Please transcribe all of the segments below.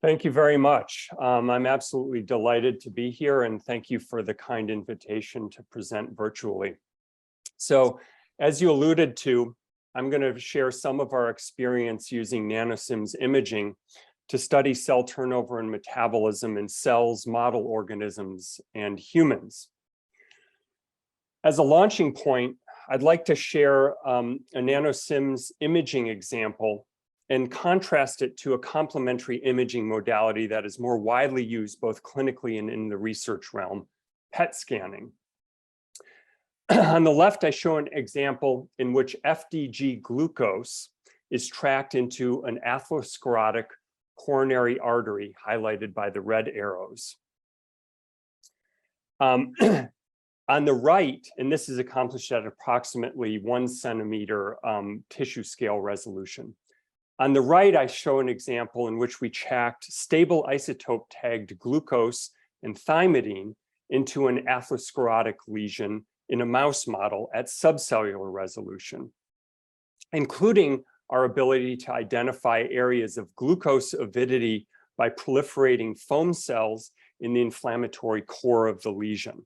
Thank you very much. I'm absolutely delighted to be here, and thank you for the kind invitation to present virtually. So, as you alluded to, I'm going to share some of our experience using NanoSIMS imaging to study cell turnover and metabolism in cells, model organisms, and humans. As a launching point, I'd like to share a NanoSIMS imaging example and contrast it to a complementary imaging modality that is more widely used both clinically and in the research realm, PET scanning. On the left, I show an example in which FDG glucose is tracked into an atherosclerotic coronary artery, highlighted by the red arrows. On the right, and this is accomplished at approximately 1 centimeter tissue scale resolution. On the right, I show an example in which we tracked stable isotope tagged glucose and thymidine into an atherosclerotic lesion in a mouse model at subcellular resolution, including our ability to identify areas of glucose avidity by proliferating foam cells in the inflammatory core of the lesion.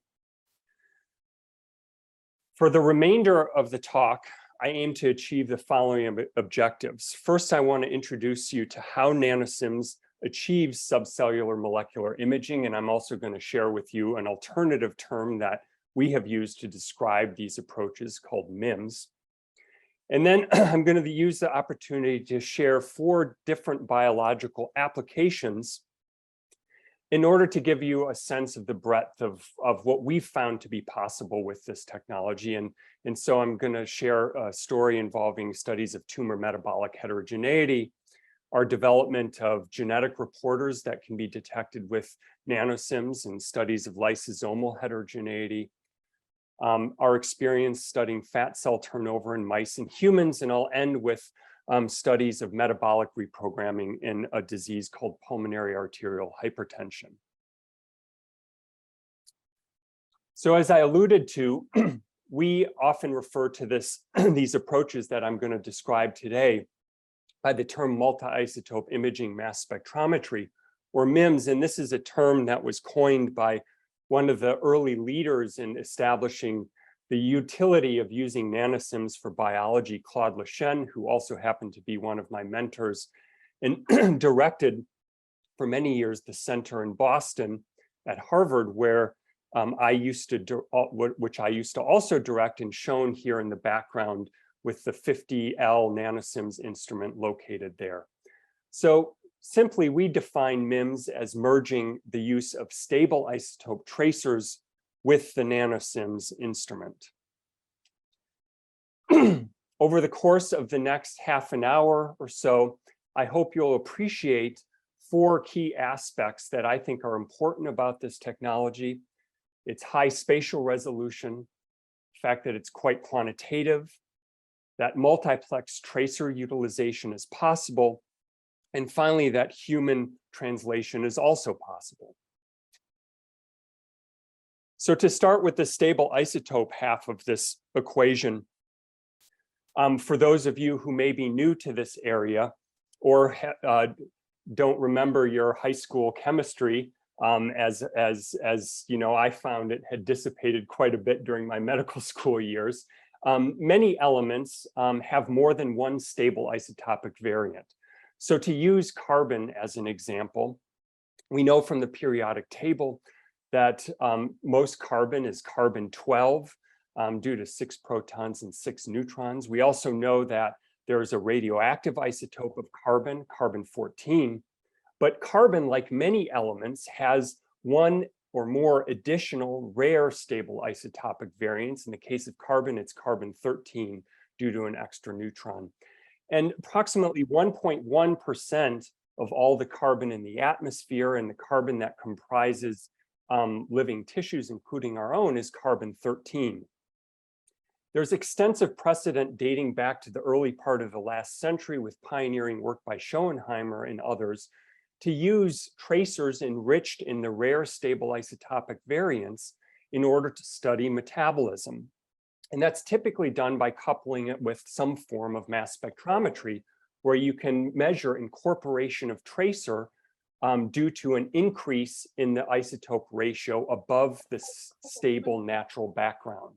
For the remainder of the talk, I aim to achieve the following objectives. First, I want to introduce you to how NanoSIMS achieves subcellular molecular imaging, and I'm also going to share with you an alternative term that we have used to describe these approaches called MIMS. And then I'm going to use the opportunity to share 4 different biological applications in order to give you a sense of the breadth of what we've found to be possible with this technology. And so I'm going to share a story involving studies of tumor metabolic heterogeneity, our development of genetic reporters that can be detected with NanoSIMS, and studies of lysosomal heterogeneity, our experience studying fat cell turnover in mice and humans, and I'll end with studies of metabolic reprogramming in a disease called pulmonary arterial hypertension. So as I alluded to, we often refer to these approaches that I'm going to describe today by the term multi-isotope imaging mass spectrometry, or MIMS, and this is a term that was coined by one of the early leaders in establishing the utility of using NanoSIMS for biology, Claude Lechen, who also happened to be one of my mentors and directed for many years the center in Boston at Harvard, where which I used to also direct, and shown here in the background with the 50L NanoSIMS instrument located there. So simply, we define MIMS as merging the use of stable isotope tracers with the NanoSIMS instrument. Over the course of the next half an hour or so, I hope you'll appreciate 4 key aspects that I think are important about this technology. Its high spatial resolution, the fact that it's quite quantitative, that multiplex tracer utilization is possible, and finally, that human translation is also possible. So to start with the stable isotope half of this equation, for those of you who may be new to this area or don't remember your high school chemistry, as you know, I found it had dissipated quite a bit during my medical school years. Many elements have more than one stable isotopic variant. So to use carbon as an example, we know from the periodic table that most carbon is carbon 12 due to 6 protons and 6 neutrons. We also know that there is a radioactive isotope of carbon, carbon 14, but carbon, like many elements, has 1 or more additional rare stable isotopic variants. In the case of carbon, it's carbon 13 due to an extra neutron. And approximately 1.1% of all the carbon in the atmosphere and the carbon that comprises living tissues, including our own, is carbon 13. There's extensive precedent dating back to the early part of the last century with pioneering work by Schoenheimer and others to use tracers enriched in the rare stable isotopic variants in order to study metabolism. And that's typically done by coupling it with some form of mass spectrometry, where you can measure incorporation of tracer due to an increase in the isotope ratio above the stable natural background.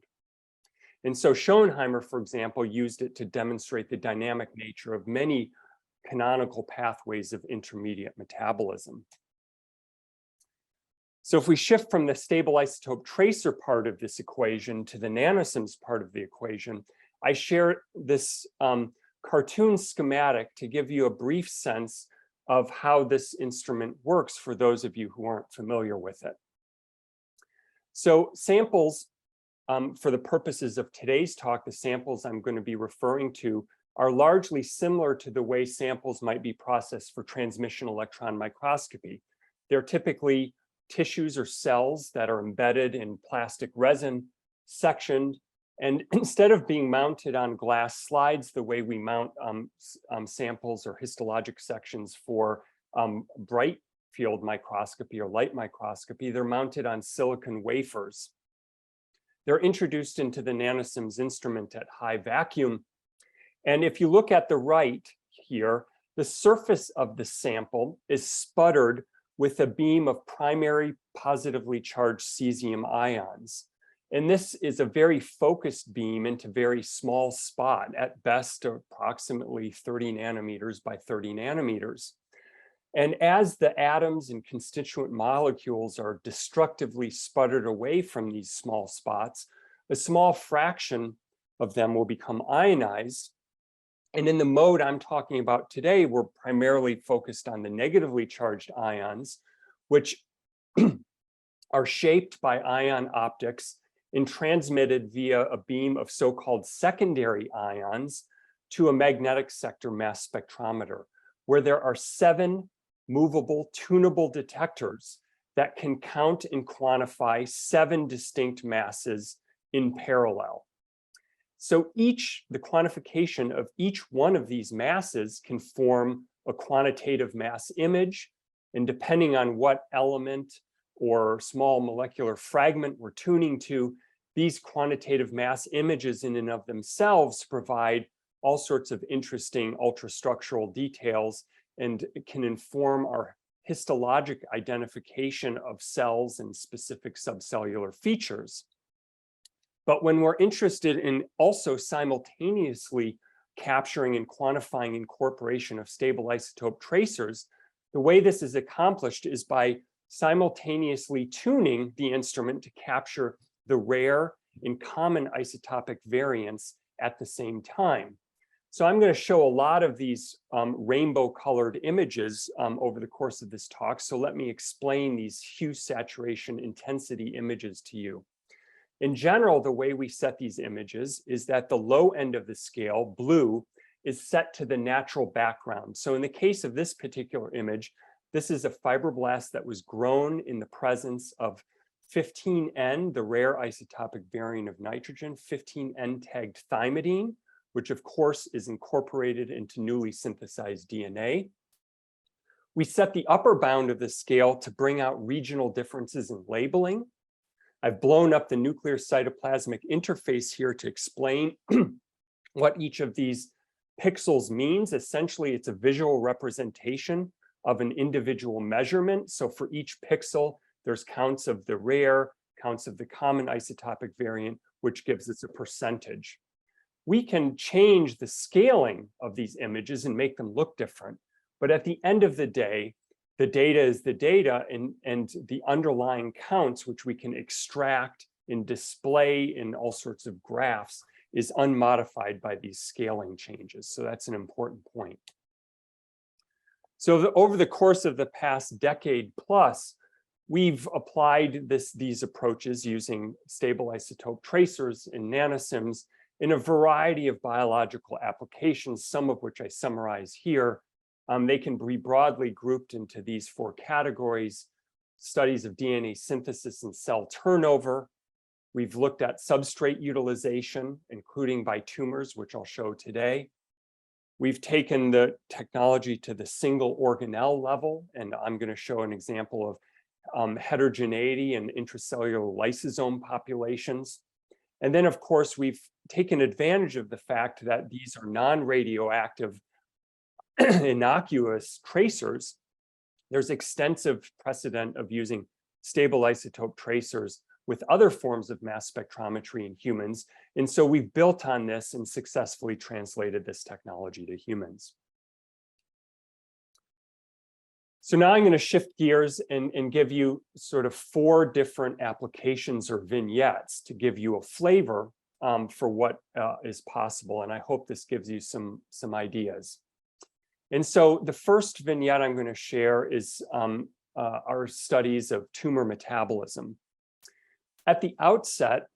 And so Schoenheimer, for example, used it to demonstrate the dynamic nature of many canonical pathways of intermediate metabolism. So if we shift from the stable isotope tracer part of this equation to the NanoSIMS part of the equation, I share this cartoon schematic to give you a brief sense of how this instrument works for those of you who aren't familiar with it. So samples, for the purposes of today's talk, the samples I'm going to be referring to are largely similar to the way samples might be processed for transmission electron microscopy. They're typically tissues or cells that are embedded in plastic resin, sectioned, and instead of being mounted on glass slides the way we mount samples or histologic sections for bright field microscopy or light microscopy, they're mounted on silicon wafers. They're introduced into the NanoSIMS instrument at high vacuum. And if you look at the right here, the surface of the sample is sputtered with a beam of primary positively charged cesium ions. And this is a very focused beam into very small spot, at best approximately 30 nanometers by 30 nanometers. And as the atoms and constituent molecules are destructively sputtered away from these small spots, a small fraction of them will become ionized. And in the mode I'm talking about today, we're primarily focused on the negatively charged ions, which are shaped by ion optics and transmitted via a beam of so-called secondary ions to a magnetic sector mass spectrometer, where there are 7 movable, tunable detectors that can count and quantify 7 distinct masses in parallel. So the quantification of each one of these masses can form a quantitative mass image, and depending on what element or small molecular fragment we're tuning to, these quantitative mass images in and of themselves provide all sorts of interesting ultrastructural details and can inform our histologic identification of cells and specific subcellular features. But when we're interested in also simultaneously capturing and quantifying incorporation of stable isotope tracers, the way this is accomplished is by simultaneously tuning the instrument to capture the rare and common isotopic variants at the same time. So I'm going to show a lot of these rainbow colored images over the course of this talk. So let me explain these hue saturation intensity images to you. In general, the way we set these images is that the low end of the scale, blue, is set to the natural background. So in the case of this particular image, this is a fibroblast that was grown in the presence of 15N, the rare isotopic variant of nitrogen, 15N tagged thymidine, which of course is incorporated into newly synthesized DNA. We set the upper bound of the scale to bring out regional differences in labeling. I've blown up the nuclear cytoplasmic interface here to explain what each of these pixels means. Essentially, it's a visual representation of an individual measurement. So for each pixel, there's counts of the rare, counts of the common isotopic variant, which gives us a percentage. We can change the scaling of these images and make them look different. But at the end of the day, the data is the data, and the underlying counts, which we can extract and display in all sorts of graphs, is unmodified by these scaling changes. So that's an important point. So over the course of the past decade plus, we've applied these approaches using stable isotope tracers and NanoSIMS in a variety of biological applications, some of which I summarize here. They can be broadly grouped into these 4 categories: studies of DNA synthesis and cell turnover. We've looked at substrate utilization, including by tumors, which I'll show today. We've taken the technology to the single organelle level, and I'm going to show an example of heterogeneity in intracellular lysosome populations. And then, of course, we've taken advantage of the fact that these are non-radioactive innocuous tracers There's extensive precedent of using stable isotope tracers with other forms of mass spectrometry in humans. And so we've built on this and successfully translated this technology to humans. So now I'm going to shift gears and give you sort of 4 different applications or vignettes to give you a flavor for what is possible. And I hope this gives you some ideas. And so the first vignette I'm going to share is our studies of tumor metabolism. At the outset,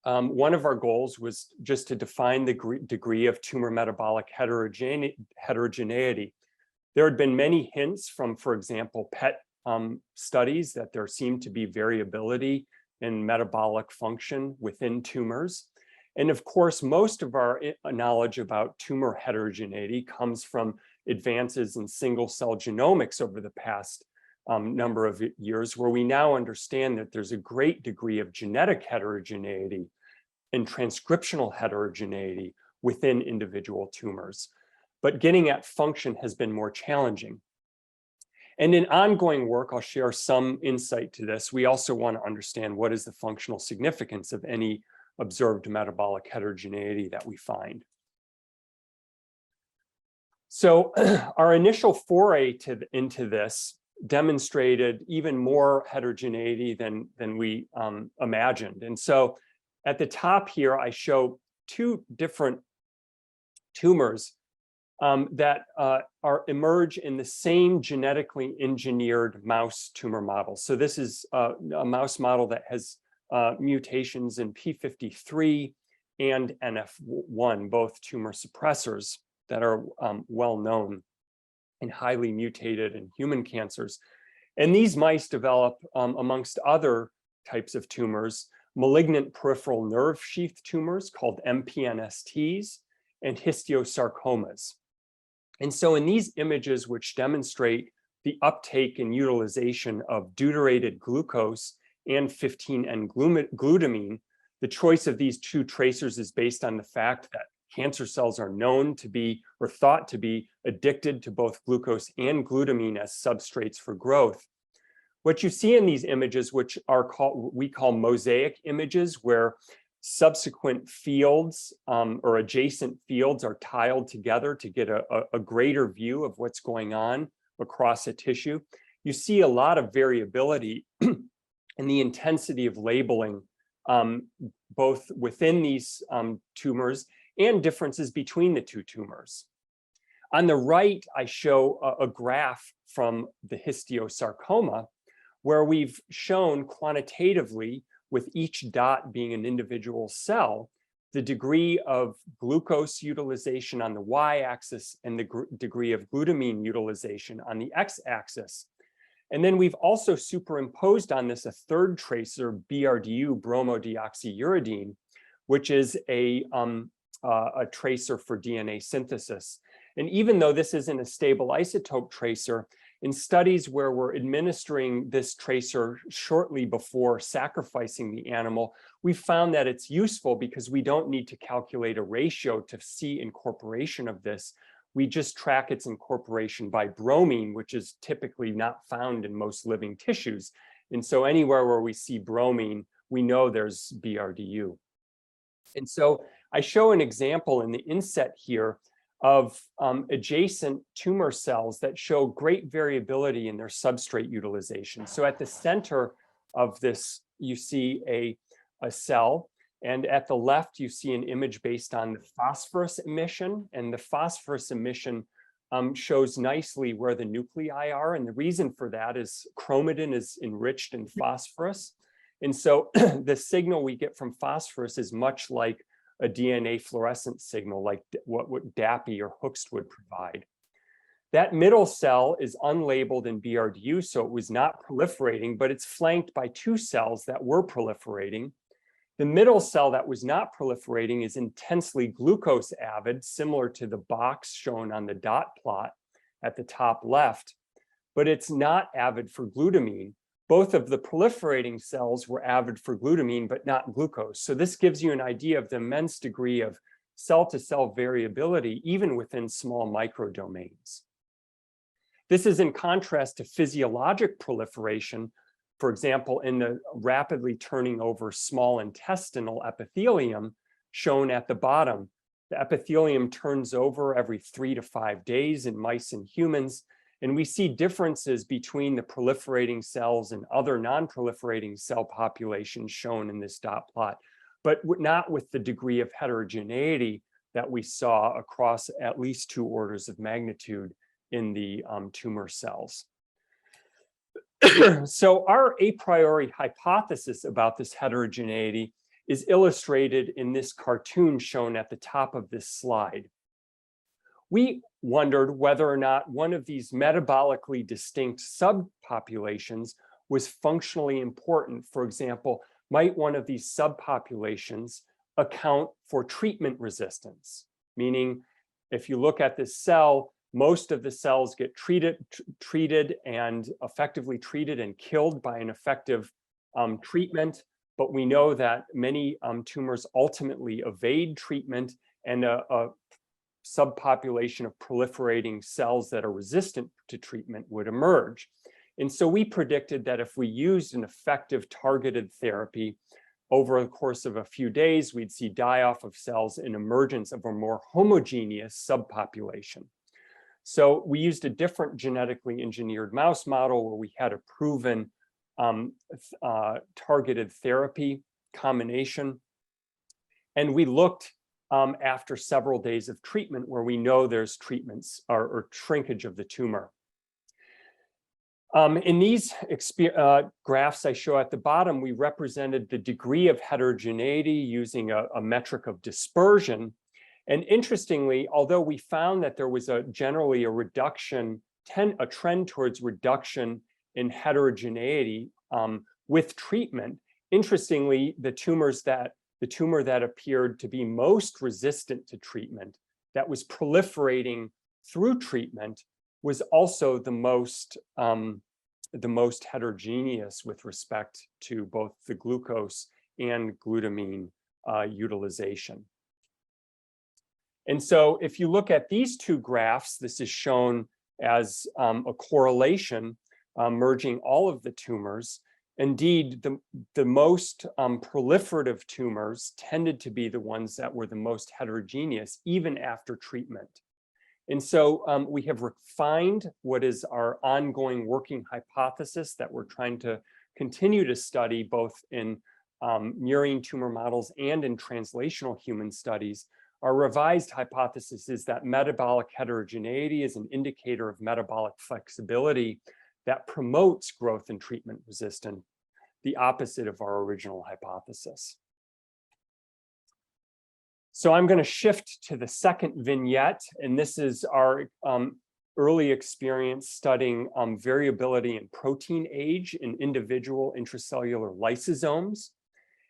one of our goals was just to define the degree of tumor metabolic heterogeneity. There had been many hints from, for example, PET studies that there seemed to be variability in metabolic function within tumors. And of course, most of our knowledge about tumor heterogeneity comes from advances in single-cell genomics over the past number of years, where we now understand that there's a great degree of genetic heterogeneity and transcriptional heterogeneity within individual tumors. But getting at function has been more challenging. And in ongoing work, I'll share some insight to this. We also want to understand what is the functional significance of any observed metabolic heterogeneity that we find. So our initial foray into this demonstrated even more heterogeneity than we imagined. And so at the top here, I show 2 different tumors that emerge in the same genetically engineered mouse tumor model. So this is a mouse model that has mutations in P53 and NF1, both tumor suppressors that are well known and highly mutated in human cancers. And these mice develop, amongst other types of tumors, malignant peripheral nerve sheath tumors called MPNSTs and histiosarcomas. And so in these images, which demonstrate the uptake and utilization of deuterated glucose and 15N-glutamine, the choice of these 2 tracers is based on the fact that cancer cells are known to be, or thought to be, addicted to both glucose and glutamine as substrates for growth. What you see in these images, which are we call mosaic images, where subsequent fields or adjacent fields are tiled together to get a greater view of what's going on across a tissue. You see a lot of variability in the intensity of labeling, both within these tumors and differences between the 2 tumors. On the right, I show a graph from the histiosarcoma, where we've shown quantitatively, with each dot being an individual cell, the degree of glucose utilization on the y-axis and the degree of glutamine utilization on the x-axis. And then we've also superimposed on this a 3rd tracer, BRDU, bromodeoxyuridine, which is a tracer for DNA synthesis. And even though this isn't a stable isotope tracer, in studies where we're administering this tracer shortly before sacrificing the animal, we found that it's useful because we don't need to calculate a ratio to see incorporation of this. We just track its incorporation by bromine, which is typically not found in most living tissues. And so anywhere where we see bromine, we know there's BRDU. And so I show an example in the inset here of adjacent tumor cells that show great variability in their substrate utilization. So at the center of this, you see a cell, and at the left, you see an image based on the phosphorus emission, and the phosphorus emission shows nicely where the nuclei are. And the reason for that is chromatin is enriched in phosphorus. And so the signal we get from phosphorus is much like a DNA fluorescence signal, like what DAPI or Hoechst would provide. That middle cell is unlabeled in BRDU, so it was not proliferating, but it's flanked by 2 cells that were proliferating. The middle cell that was not proliferating is intensely glucose avid, similar to the box shown on the dot plot at the top left, but it's not avid for glutamine. Both of the proliferating cells were avid for glutamine, but not glucose. So this gives you an idea of the immense degree of cell-to-cell variability, even within small microdomains. This is in contrast to physiologic proliferation, for example, in the rapidly turning over small intestinal epithelium shown at the bottom. The epithelium turns over every 3 to 5 days in mice and humans, and we see differences between the proliferating cells and other non-proliferating cell populations shown in this dot plot, but not with the degree of heterogeneity that we saw across at least 2 orders of magnitude in the tumor cells. So our a priori hypothesis about this heterogeneity is illustrated in this cartoon shown at the top of this slide. We wondered whether or not one of these metabolically distinct subpopulations was functionally important. For example, might one of these subpopulations account for treatment resistance? Meaning, if you look at this cell, most of the cells get treated and effectively treated and killed by an effective treatment. But we know that many tumors ultimately evade treatment, and a subpopulation of proliferating cells that are resistant to treatment would emerge. And so we predicted that if we used an effective targeted therapy over the course of a few days, we'd see die-off of cells and emergence of a more homogeneous subpopulation. So we used a different genetically engineered mouse model where we had a proven targeted therapy combination. And we looked after several days of treatment where we know there's treatments or shrinkage of the tumor. In these graphs I show at the bottom, we represented the degree of heterogeneity using a metric of dispersion. And interestingly, although we found that there was generally a reduction, a trend towards reduction in heterogeneity with treatment, interestingly, the tumor that appeared to be most resistant to treatment, that was proliferating through treatment, was also the most heterogeneous with respect to both the glucose and glutamine utilization. And so if you look at these 2 graphs, this is shown as a correlation merging all of the tumors. Indeed, the most proliferative tumors tended to be the ones that were the most heterogeneous, even after treatment. And so we have refined what is our ongoing working hypothesis that we're trying to continue to study both in murine tumor models and in translational human studies. Our revised hypothesis is that metabolic heterogeneity is an indicator of metabolic flexibility that promotes growth and treatment resistance, the opposite of our original hypothesis. So I'm going to shift to the second vignette, and this is our early experience studying variability in protein age in individual intracellular lysosomes.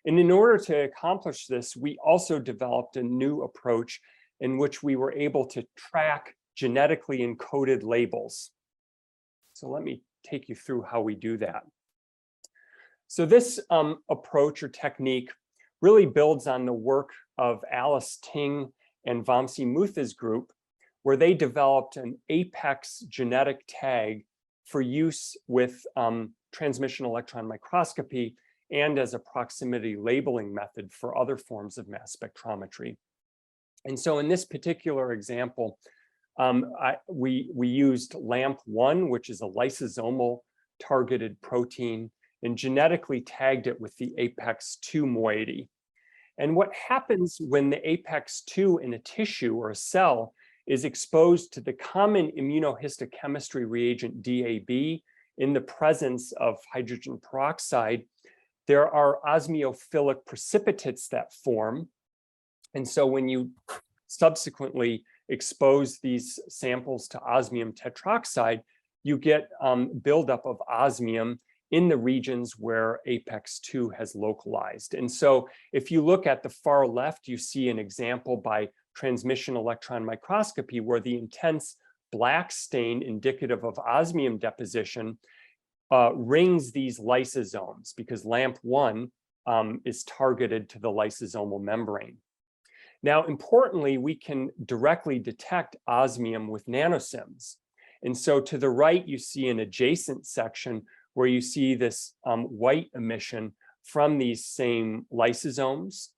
And in order to accomplish this, we also developed a new approach in which we were able to track genetically encoded labels. So let me take you through how we do that. So this approach or technique really builds on the work of Alice Ting and Vamsi Mutha's group, where they developed an apex genetic tag for use with transmission electron microscopy and as a proximity labeling method for other forms of mass spectrometry. And so in this particular example, we used LAMP1, which is a lysosomal targeted protein, and genetically tagged it with the apex2 moiety. And what happens when the apex2 in a tissue or a cell is exposed to the common immunohistochemistry reagent DAB in the presence of hydrogen peroxide, there are osmophilic precipitates that form. And so when you subsequently expose these samples to osmium tetroxide, you get buildup of osmium in the regions where apex2 has localized. And so if you look at the far left, you see an example by transmission electron microscopy where the intense black stain indicative of osmium deposition rings these lysosomes because LAMP1 is targeted to the lysosomal membrane. Now, importantly, we can directly detect osmium with NanoSIMS. And so to the right, you see an adjacent section where you see this white emission from these same lysosomes.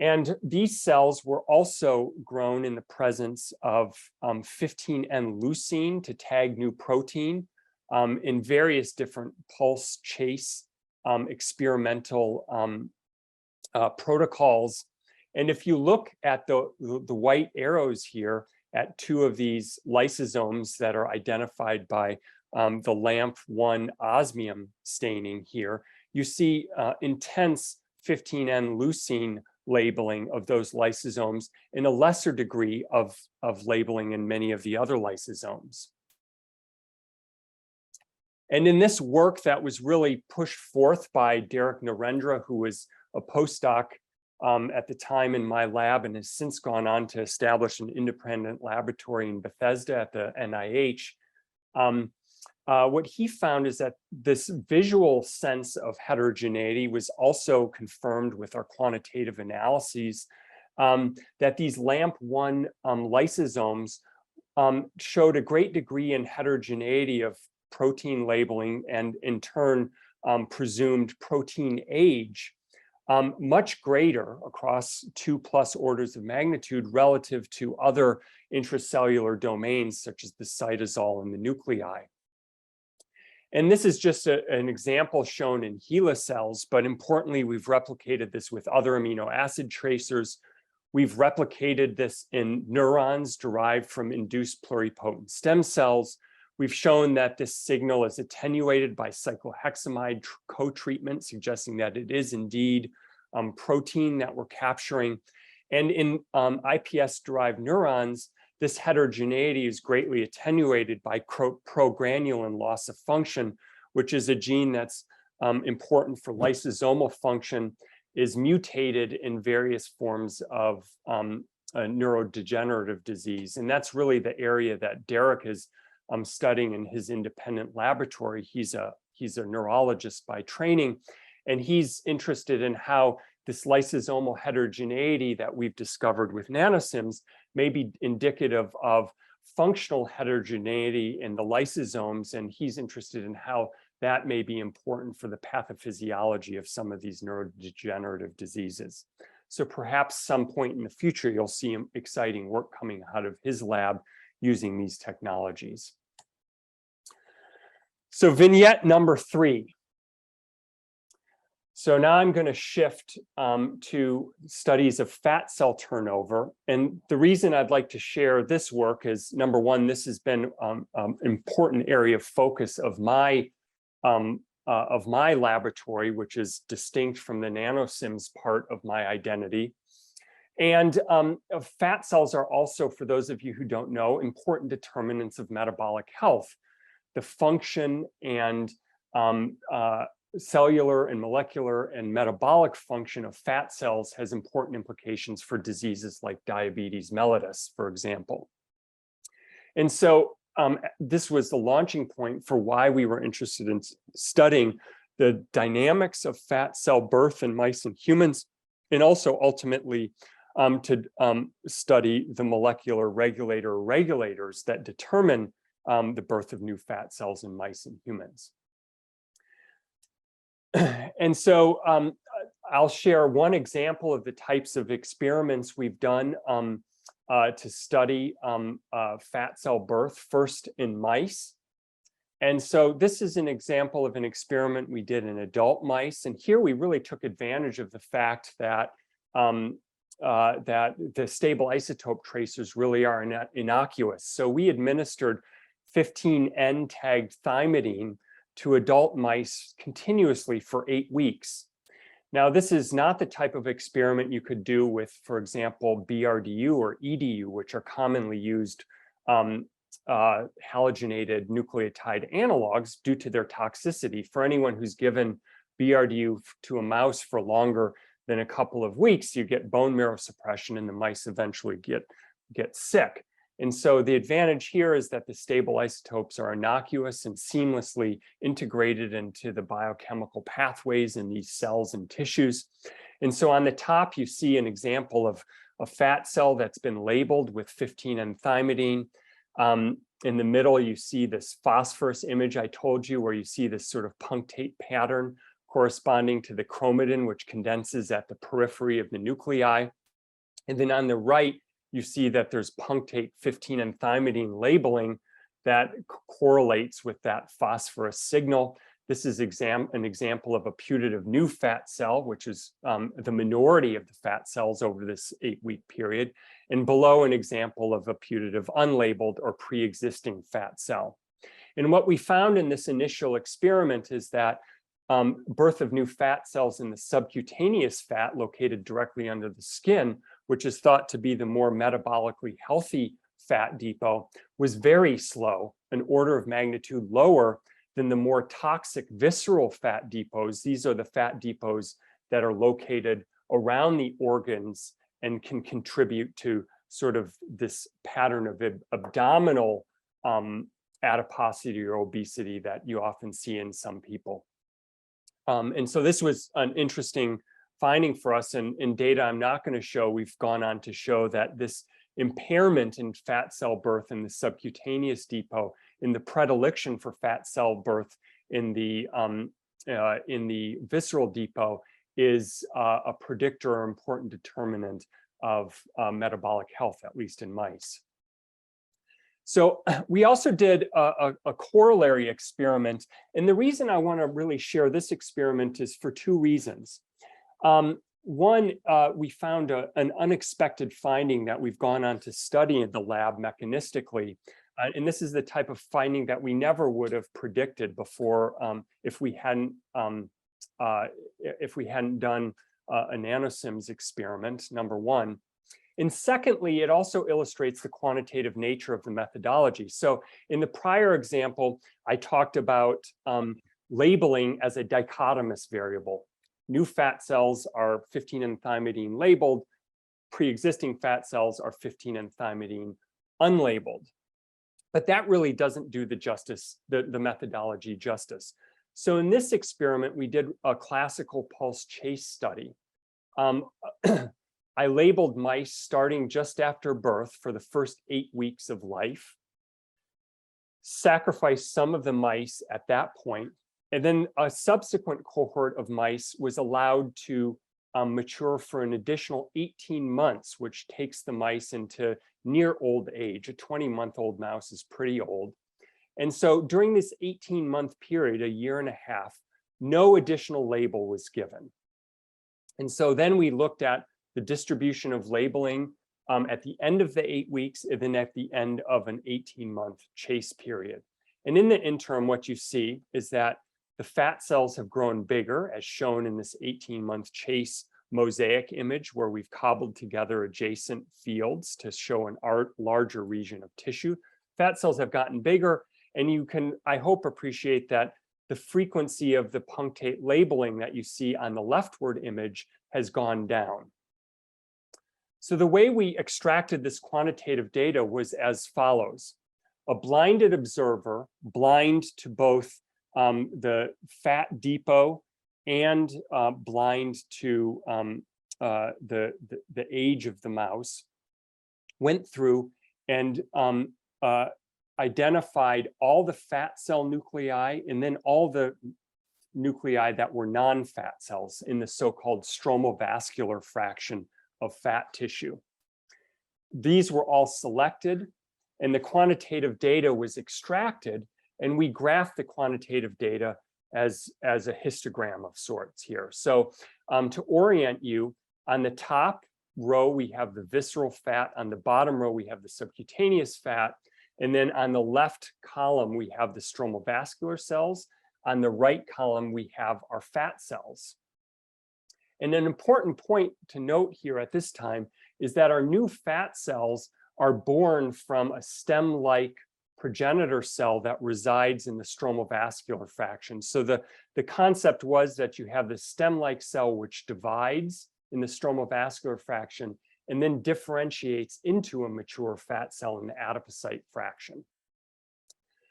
And these cells were also grown in the presence of 15N leucine to tag new protein in various different pulse chase experimental protocols. And if you look at the white arrows here at two of these lysosomes that are identified by the LAMP1 osmium staining here, you see intense 15N leucine labeling of those lysosomes and a lesser degree of labeling in many of the other lysosomes. And in this work that was really pushed forth by Derek Narendra, who was a postdoc at the time in my lab and has since gone on to establish an independent laboratory in Bethesda at the NIH, what he found is that this visual sense of heterogeneity was also confirmed with our quantitative analyses, that these LAMP1 lysosomes showed a great degree in heterogeneity of protein labeling and in turn presumed protein age, much greater across 2+ orders of magnitude relative to other intracellular domains such as the cytosol and the nuclei. And this is just an example shown in HeLa cells, but importantly, we've replicated this with other amino acid tracers. We've replicated this in neurons derived from induced pluripotent stem cells. We've shown that this signal is attenuated by cyclohexamide co-treatment, suggesting that it is indeed protein that we're capturing. And in iPS-derived neurons, this heterogeneity is greatly attenuated by progranulin loss of function, which is a gene that's important for lysosomal function, is mutated in various forms of neurodegenerative disease. And that's really the area that Derek is studying in his independent laboratory. He's a neurologist by training, and he's interested in how this lysosomal heterogeneity that we've discovered with NanoSIMS may be indicative of functional heterogeneity in the lysosomes, and he's interested in how that may be important for the pathophysiology of some of these neurodegenerative diseases. So perhaps some point in the future, you'll see exciting work coming out of his lab using these technologies. So vignette number 3. So now I'm going to shift to studies of fat cell turnover. And the reason I'd like to share this work is, number one, this has been an important area of focus of my laboratory, which is distinct from the NanoSIMS part of my identity. And fat cells are also, for those of you who don't know, important determinants of metabolic health. The function and cellular and molecular and metabolic function of fat cells has important implications for diseases like diabetes mellitus, for example. And so this was the launching point for why we were interested in studying the dynamics of fat cell birth in mice and humans, and also ultimately to study the molecular regulators that determine the birth of new fat cells in mice and humans. And so I'll share one example of the types of experiments we've done to study fat cell birth, first in mice. And so this is an example of an experiment we did in adult mice. And here we really took advantage of the fact that that the stable isotope tracers really are innocuous. So we administered 15N tagged thymidine to adult mice continuously for 8 weeks. Now, this is not the type of experiment you could do with, for example, BRDU or EDU, which are commonly used halogenated nucleotide analogs due to their toxicity. For anyone who's given BRDU to a mouse for longer than a couple of weeks, you get bone marrow suppression and the mice eventually get sick. And so the advantage here is that the stable isotopes are innocuous and seamlessly integrated into the biochemical pathways in these cells and tissues. And so on the top, you see an example of a fat cell that's been labeled with 15N thymidine. In the middle, you see this phosphorus image I told you, where you see this sort of punctate pattern corresponding to the chromatin, which condenses at the periphery of the nuclei. And then on the right, you see that there's punctate 15 and thymidine labeling that correlates with that phosphorus signal. This is an example of a putative new fat cell, which is the minority of the fat cells over this 8-week period. And below, an example of a putative unlabeled or pre-existing fat cell. And what we found in this initial experiment is that birth of new fat cells in the subcutaneous fat located directly under the skin, which is thought to be the more metabolically healthy fat depot, was very slow, an order of magnitude lower than the more toxic visceral fat depots. These are the fat depots that are located around the organs and can contribute to sort of this pattern of abdominal adiposity or obesity that you often see in some people. And so this was an interesting finding for us, and in data I'm not going to show, we've gone on to show that this impairment in fat cell birth in the subcutaneous depot, in the predilection for fat cell birth in the visceral depot, is a predictor or important determinant of metabolic health, at least in mice. So we also did a corollary experiment, and the reason I want to really share this experiment is for two reasons. One, we found an unexpected finding that we've gone on to study in the lab mechanistically. And this is the type of finding that we never would have predicted before if we hadn't done a NanoSIMS experiment, number one. And secondly, it also illustrates the quantitative nature of the methodology. So in the prior example, I talked about labeling as a dichotomous variable. New fat cells are 15 and thymidine labeled. Pre-existing fat cells are 15 and thymidine unlabeled. But that really doesn't do the methodology justice. So in this experiment, we did a classical pulse chase study. I labeled mice starting just after birth for the first 8 weeks of life, sacrificed some of the mice at that point, and then a subsequent cohort of mice was allowed to mature for an additional 18 months, which takes the mice into near old age. A 20-month-old mouse is pretty old. And so during this 18-month period, a year and a half, no additional label was given. And so then we looked at the distribution of labeling at the end of the 8 weeks and then at the end of an 18-month chase period. And in the interim, what you see is that the fat cells have grown bigger, as shown in this 18-month chase mosaic image, where we've cobbled together adjacent fields to show an larger region of tissue. Fat cells have gotten bigger, and you can, I hope, appreciate that the frequency of the punctate labeling that you see on the leftward image has gone down. So the way we extracted this quantitative data was as follows. A blinded observer, blind to both the fat depot and blind to the age of the mouse, went through and identified all the fat cell nuclei and then all the nuclei that were non-fat cells in the so-called stromovascular fraction of fat tissue. These were all selected, and the quantitative data was extracted, and we graphed the quantitative data as a histogram of sorts here. So to orient you, on the top row, we have the visceral fat. On the bottom row, we have the subcutaneous fat. And then on the left column, we have the stromovascular cells. On the right column, we have our fat cells. And an important point to note here at this time is that our new fat cells are born from a stem-like progenitor cell that resides in the stromovascular fraction. So the concept was that you have the stem-like cell which divides in the stromovascular fraction and then differentiates into a mature fat cell in the adipocyte fraction.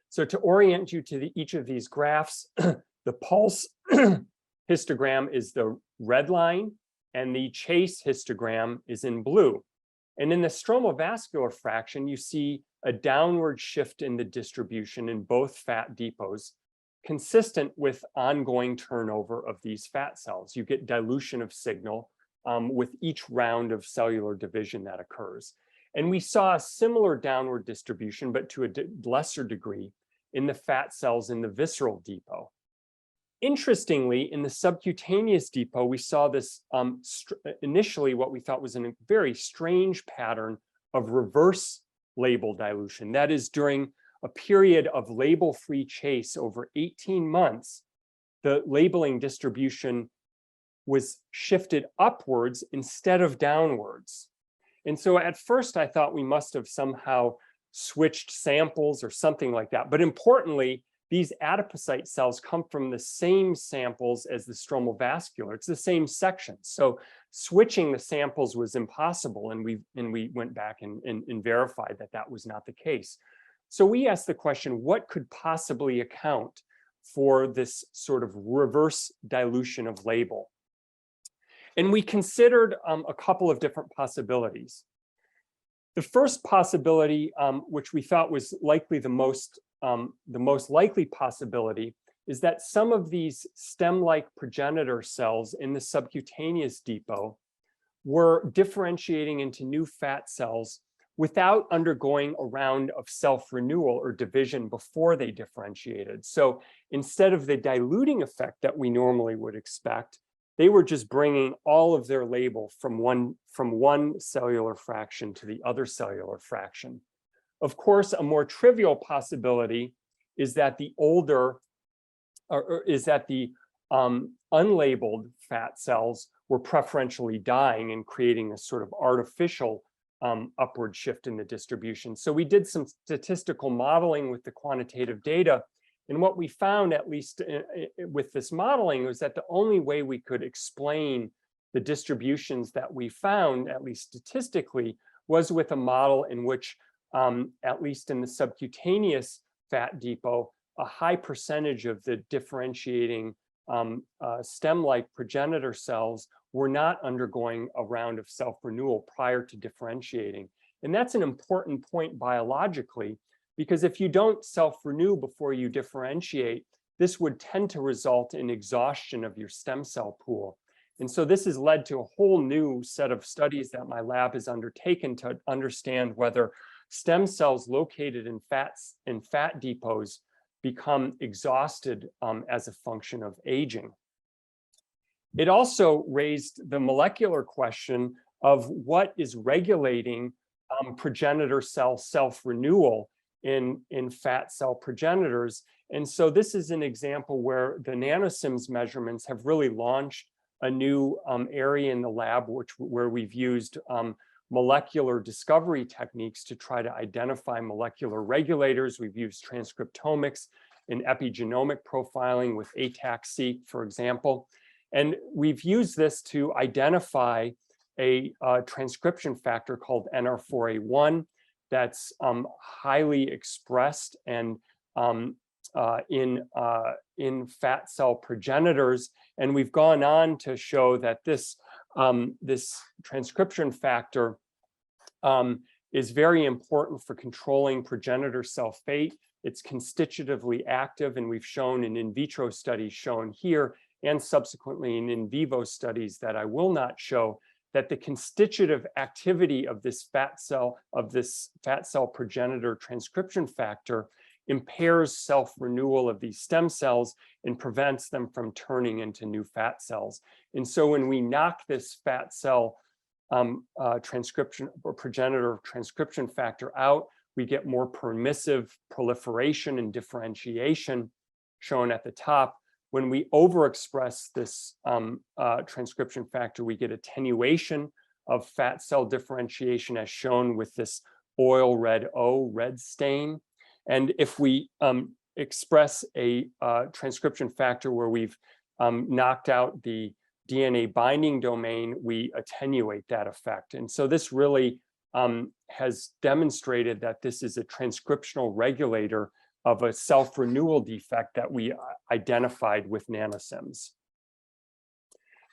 So to orient you to each of these graphs, the pulse histogram is the red line, and the chase histogram is in blue. And in the stromal vascular fraction, you see a downward shift in the distribution in both fat depots, consistent with ongoing turnover of these fat cells. You get dilution of signal with each round of cellular division that occurs. And we saw a similar downward distribution, but to a lesser degree, in the fat cells in the visceral depot. Interestingly, in the subcutaneous depot, we saw this initially what we thought was a very strange pattern of reverse label dilution. That is, during a period of label-free chase over 18 months, the labeling distribution was shifted upwards instead of downwards. And so at first I thought we must have somehow switched samples or something like that. But importantly, these adipocyte cells come from the same samples as the stromal vascular. It's the same section. So switching the samples was impossible. And we went back and verified that that was not the case. So we asked the question, what could possibly account for this sort of reverse dilution of label? And we considered a couple of different possibilities. The first possibility, which we thought was likely the most likely possibility, is that some of these stem-like progenitor cells in the subcutaneous depot were differentiating into new fat cells without undergoing a round of self-renewal or division before they differentiated. So instead of the diluting effect that we normally would expect, they were just bringing all of their label from one cellular fraction to the other cellular fraction. Of course, a more trivial possibility is that the unlabeled fat cells were preferentially dying and creating a sort of artificial upward shift in the distribution. So we did some statistical modeling with the quantitative data. And what we found, at least with this modeling, was that the only way we could explain the distributions that we found, at least statistically, was with a model in which, at least in the subcutaneous fat depot, a high percentage of the differentiating stem-like progenitor cells were not undergoing a round of self-renewal prior to differentiating. And that's an important point biologically, because if you don't self-renew before you differentiate, this would tend to result in exhaustion of your stem cell pool. And so this has led to a whole new set of studies that my lab has undertaken to understand whether stem cells located in fat depots become exhausted as a function of aging. It also raised the molecular question of what is regulating progenitor cell self-renewal in fat cell progenitors. And so this is an example where the NanoSIMS measurements have really launched a new area in the lab where we've used molecular discovery techniques to try to identify molecular regulators. We've used transcriptomics and epigenomic profiling with ATAC-seq, for example. And we've used this to identify a transcription factor called NR4A1 that's highly expressed and in fat cell progenitors. And we've gone on to show that this transcription factor is very important for controlling progenitor cell fate. It's constitutively active, and we've shown in vitro studies shown here, and subsequently in vivo studies that I will not show, that the constitutive activity of this fat cell progenitor transcription factor impairs self-renewal of these stem cells and prevents them from turning into new fat cells. And so when we knock this fat cell transcription or progenitor transcription factor out, we get more permissive proliferation and differentiation shown at the top. When we overexpress this transcription factor, we get attenuation of fat cell differentiation as shown with this oil red O red stain. And if we express a transcription factor where we've knocked out the DNA binding domain, we attenuate that effect. And so this really has demonstrated that this is a transcriptional regulator of a self-renewal defect that we identified with NanoSIMS.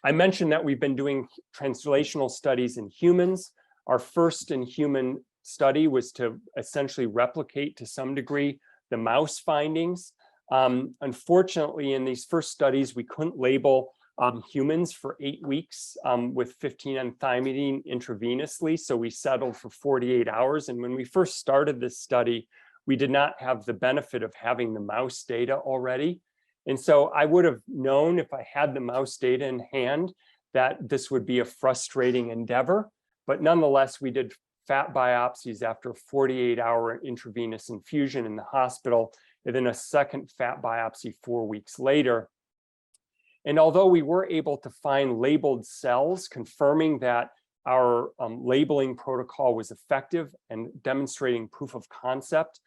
I mentioned that we've been doing translational studies in humans. Our first in human study was to essentially replicate to some degree the mouse findings. Unfortunately, in these first studies, we couldn't label humans for 8 weeks with 15N-thymidine intravenously, so we settled for 48 hours. And when we first started this study, we did not have the benefit of having the mouse data already. And so I would have known if I had the mouse data in hand that this would be a frustrating endeavor. But nonetheless, we did fat biopsies after a 48-hour intravenous infusion in the hospital, and then a second fat biopsy 4 weeks later. And although we were able to find labeled cells confirming that our labeling protocol was effective and demonstrating proof of concept,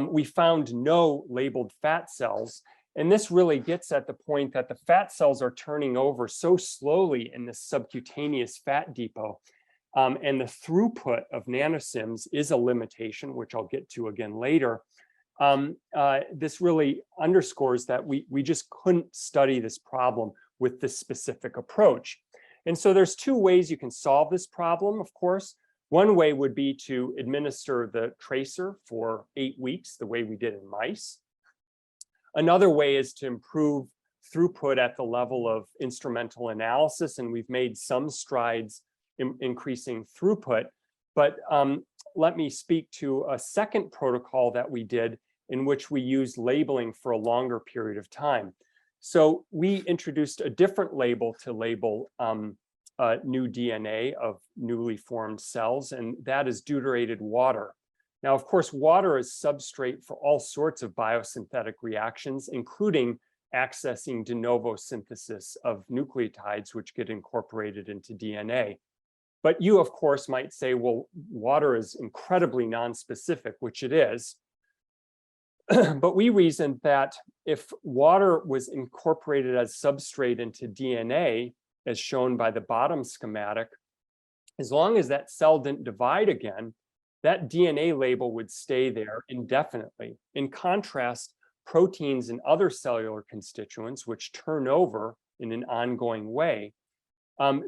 we found no labeled fat cells. And this really gets at the point that the fat cells are turning over so slowly in the subcutaneous fat depot. And the throughput of NanoSIMS is a limitation, which I'll get to again later. This really underscores that we just couldn't study this problem with this specific approach. And so there's two ways you can solve this problem, of course. One way would be to administer the tracer for 8 weeks, the way we did in mice. Another way is to improve throughput at the level of instrumental analysis, and we've made some strides in increasing throughput. But let me speak to a second protocol that we did in which we used labeling for a longer period of time. So we introduced a different label to label new DNA of newly formed cells, and that is deuterated water. Now, of course, water is substrate for all sorts of biosynthetic reactions, including accessing de novo synthesis of nucleotides, which get incorporated into DNA. But you, of course, might say, well, water is incredibly nonspecific, which it is. But we reasoned that if water was incorporated as substrate into DNA, as shown by the bottom schematic, as long as that cell didn't divide again, that DNA label would stay there indefinitely. In contrast, proteins and other cellular constituents, which turn over in an ongoing way,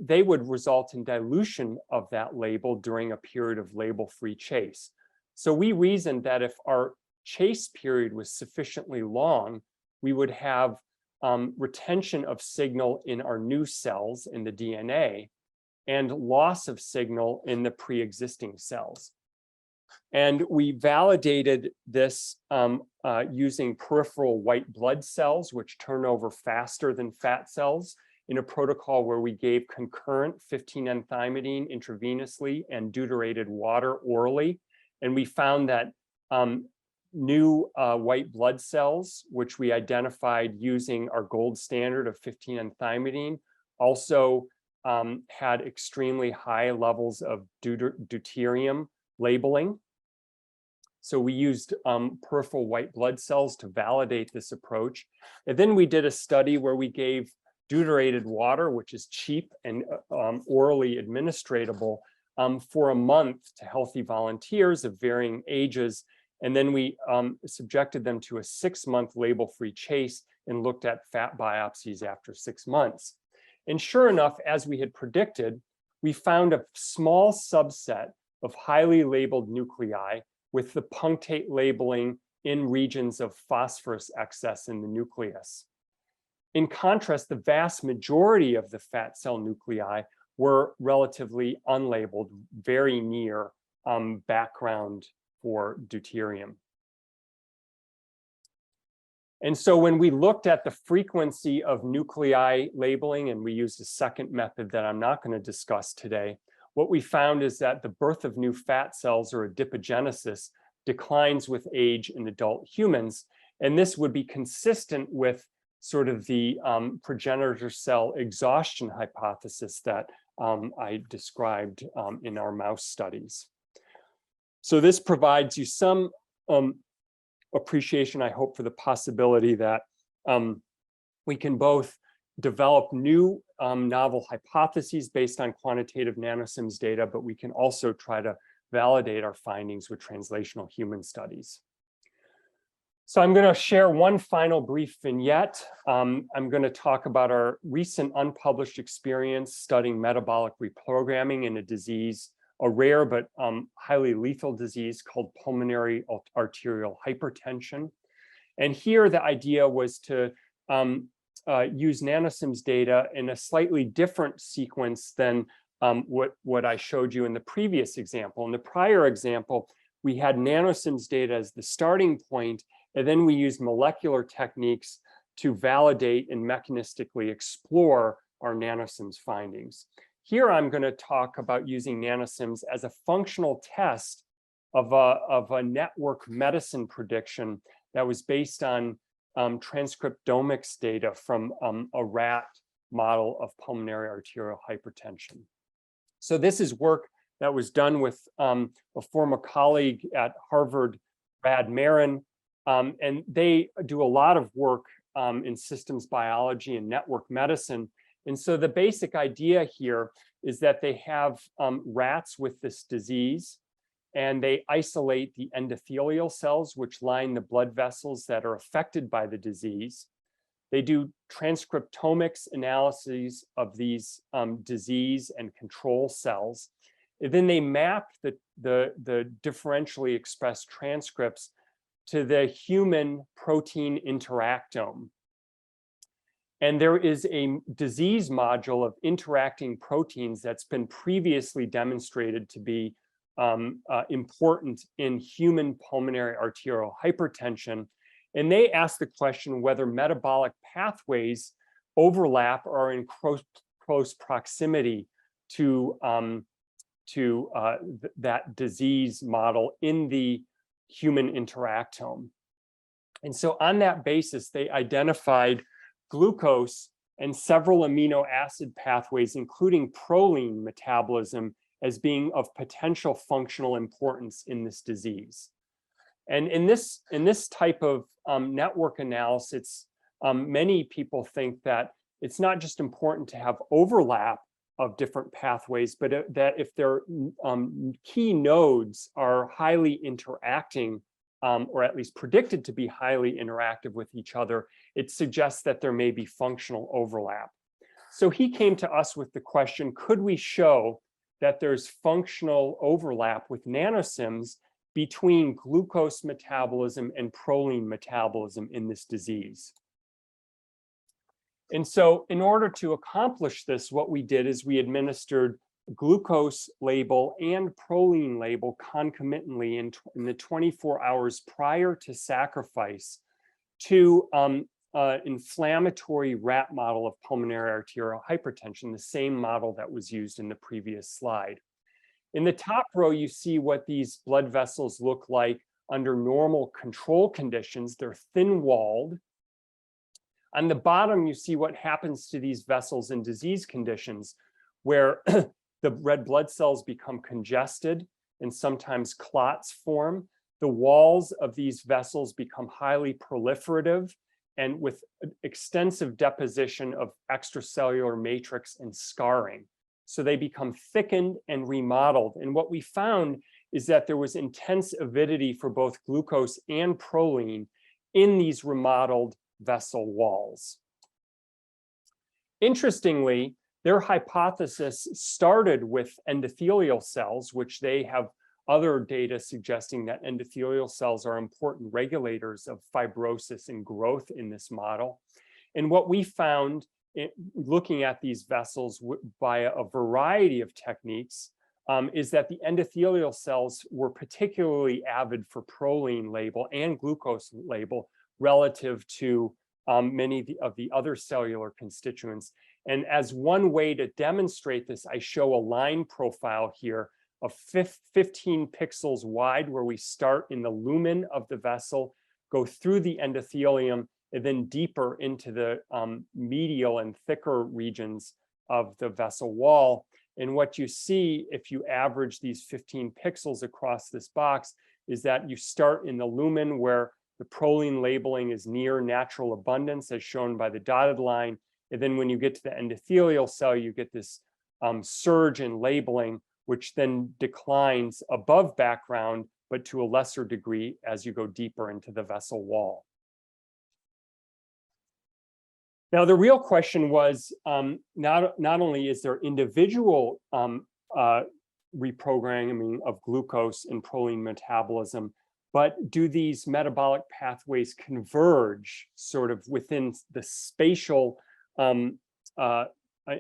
they would result in dilution of that label during a period of label-free chase. So we reasoned that if our chase period was sufficiently long, we would have retention of signal in our new cells in the DNA and loss of signal in the pre-existing cells. And we validated this using peripheral white blood cells, which turn over faster than fat cells, in a protocol where we gave concurrent 15N-thymidine intravenously and deuterated water orally. And we found that new white blood cells, which we identified using our gold standard of 15N-thymidine, also had extremely high levels of deuterium labeling. So we used peripheral white blood cells to validate this approach. And then we did a study where we gave deuterated water, which is cheap and orally administratable, for a month to healthy volunteers of varying ages. And then we subjected them to a 6-month label-free chase and looked at fat biopsies after 6 months. And sure enough, as we had predicted, we found a small subset of highly labeled nuclei with the punctate labeling in regions of phosphorus excess in the nucleus. In contrast, the vast majority of the fat cell nuclei were relatively unlabeled, very near background for deuterium. And so when we looked at the frequency of nuclei labeling, and we used a second method that I'm not going to discuss today, what we found is that the birth of new fat cells, or adipogenesis, declines with age in adult humans. And this would be consistent with sort of the progenitor cell exhaustion hypothesis that I described in our mouse studies. So this provides you some appreciation, I hope, for the possibility that we can both develop new novel hypotheses based on quantitative NanoSIMS data, but we can also try to validate our findings with translational human studies. So I'm going to share one final brief vignette. I'm going to talk about our recent unpublished experience studying metabolic reprogramming in a disease a rare but highly lethal disease called pulmonary arterial hypertension. And here the idea was to use NanoSIMS data in a slightly different sequence than what I showed you in the previous example. In the prior example, we had NanoSIMS data as the starting point, and then we used molecular techniques to validate and mechanistically explore our NanoSIMS findings. Here I'm going to talk about using NanoSIMS as a functional test of a network medicine prediction that was based on transcriptomics data from a rat model of pulmonary arterial hypertension. So this is work that was done with a former colleague at Harvard, Brad Marin, and they do a lot of work in systems biology and network medicine. And so the basic idea here is that they have rats with this disease, and they isolate the endothelial cells, which line the blood vessels that are affected by the disease. They do transcriptomics analyses of these disease and control cells. And then they map the differentially expressed transcripts to the human protein interactome. And there is a disease module of interacting proteins that's been previously demonstrated to be important in human pulmonary arterial hypertension. And they asked the question whether metabolic pathways overlap or are in close proximity to that disease model in the human interactome. And so on that basis, they identified glucose and several amino acid pathways, including proline metabolism, as being of potential functional importance in this disease. And in this type of network analysis, many people think that it's not just important to have overlap of different pathways, but that if their key nodes are highly interacting, or at least predicted to be highly interactive with each other, it suggests that there may be functional overlap. So he came to us with the question, could we show that there's functional overlap with NanoSIMS between glucose metabolism and proline metabolism in this disease? And so in order to accomplish this, what we did is we administered glucose label and proline label concomitantly in the 24 hours prior to sacrifice to inflammatory rat model of pulmonary arterial hypertension, the same model that was used in the previous slide. In the top row, you see what these blood vessels look like under normal control conditions. They're thin-walled. On the bottom, you see what happens to these vessels in disease conditions, where the red blood cells become congested and sometimes clots form. The walls of these vessels become highly proliferative and with extensive deposition of extracellular matrix and scarring. So they become thickened and remodeled. And what we found is that there was intense avidity for both glucose and proline in these remodeled vessel walls. Interestingly, their hypothesis started with endothelial cells, which they have other data suggesting that endothelial cells are important regulators of fibrosis and growth in this model. And what we found looking at these vessels by a variety of techniques is that the endothelial cells were particularly avid for proline label and glucose label relative to many of the other cellular constituents. And as one way to demonstrate this, I show a line profile here of 15 pixels wide, where we start in the lumen of the vessel, go through the endothelium, and then deeper into the medial and thicker regions of the vessel wall. And what you see, if you average these 15 pixels across this box, is that you start in the lumen where the proline labeling is near natural abundance, as shown by the dotted line. And then when you get to the endothelial cell, you get this surge in labeling, which then declines above background, but to a lesser degree as you go deeper into the vessel wall. Now, the real question was not only is there individual reprogramming of glucose and proline metabolism, but do these metabolic pathways converge sort of within the spatial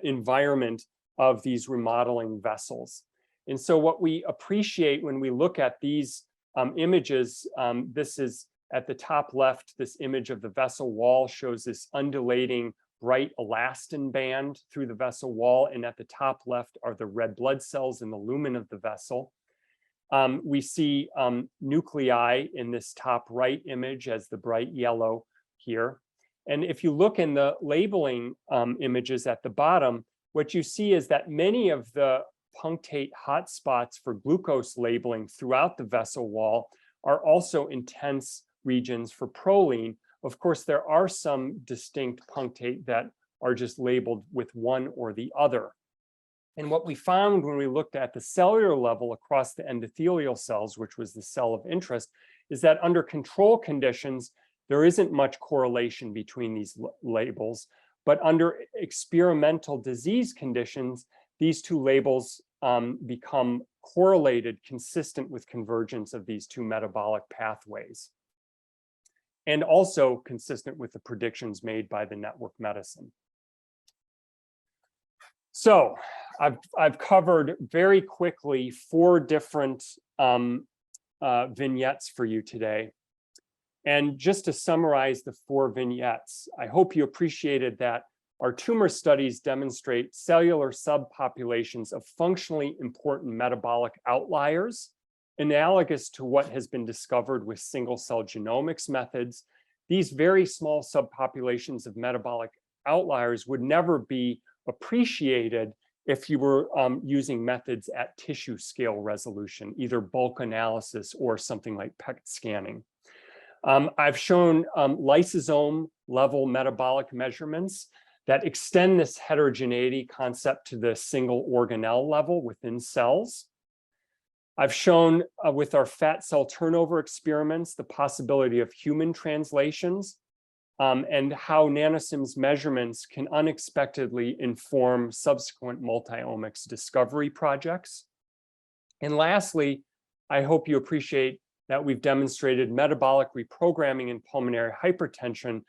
environment of these remodeling vessels? And so what we appreciate when we look at these images, this is at the top left, this image of the vessel wall shows this undulating bright elastin band through the vessel wall, and at the top left are the red blood cells in the lumen of the vessel. We see nuclei in this top right image as the bright yellow here. And if you look in the labeling images at the bottom, what you see is that many of the punctate hotspots for glucose labeling throughout the vessel wall are also intense regions for proline. Of course, there are some distinct punctate that are just labeled with one or the other. And what we found when we looked at the cellular level across the endothelial cells, which was the cell of interest, is that under control conditions, there isn't much correlation between these labels. But under experimental disease conditions, these two labels become correlated, consistent with convergence of these two metabolic pathways, and also consistent with the predictions made by the network medicine. So I've covered very quickly 4 different vignettes for you today. And just to summarize the 4 vignettes, I hope you appreciated that our tumor studies demonstrate cellular subpopulations of functionally important metabolic outliers, analogous to what has been discovered with single-cell genomics methods. These very small subpopulations of metabolic outliers would never be appreciated if you were using methods at tissue scale resolution, either bulk analysis or something like PET scanning. I've shown lysosome level metabolic measurements that extend this heterogeneity concept to the single organelle level within cells. I've shown with our fat cell turnover experiments the possibility of human translations and how NanoSIMS measurements can unexpectedly inform subsequent multi-omics discovery projects. And lastly, I hope you appreciate that we've demonstrated metabolic reprogramming in pulmonary hypertension,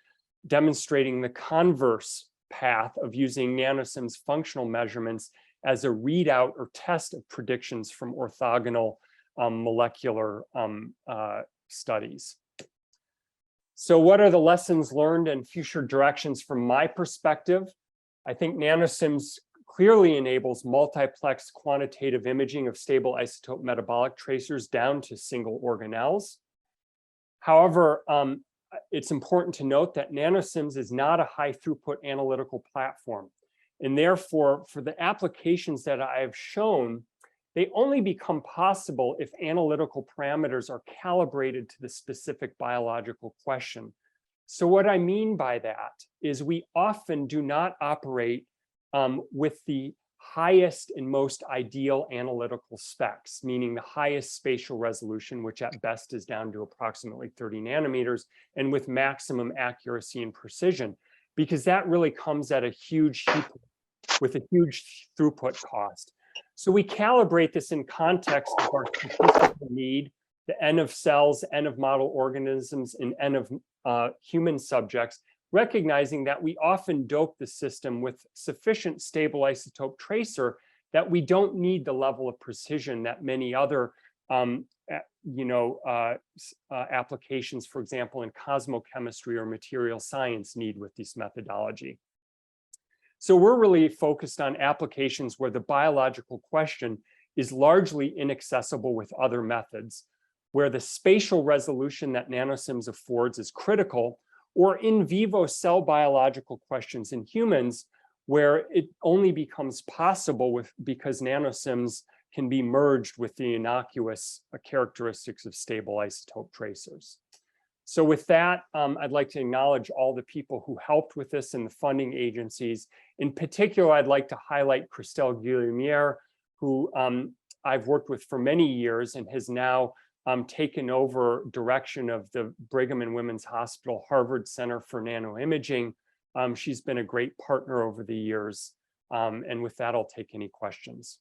demonstrating the converse path of using NanoSIMS functional measurements as a readout or test of predictions from orthogonal molecular studies. So what are the lessons learned and future directions from my perspective? I think NanoSIMS clearly enables multiplex quantitative imaging of stable isotope metabolic tracers down to single organelles. However, it's important to note that NanoSIMS is not a high throughput analytical platform. And therefore, for the applications that I have shown, they only become possible if analytical parameters are calibrated to the specific biological question. So what I mean by that is we often do not operate with the highest and most ideal analytical specs, meaning the highest spatial resolution, which at best is down to approximately 30 nanometers, and with maximum accuracy and precision, because that really comes at a huge with a huge throughput cost. So we calibrate this in context of our statistical need, the N of cells, N of model organisms, and N of human subjects, recognizing that we often dope the system with sufficient stable isotope tracer that we don't need the level of precision that many other applications, for example, in cosmochemistry or material science need with this methodology. So we're really focused on applications where the biological question is largely inaccessible with other methods, where the spatial resolution that NanoSIMS affords is critical, or in vivo cell biological questions in humans, where it only becomes possible because NanoSIMS can be merged with the innocuous characteristics of stable isotope tracers. So with that, I'd like to acknowledge all the people who helped with this and the funding agencies. In particular, I'd like to highlight Christelle Guillaumière, who I've worked with for many years and has now taken over direction of the Brigham and Women's Hospital Harvard Center for Nanoimaging. She's been a great partner over the years. And with that, I'll take any questions.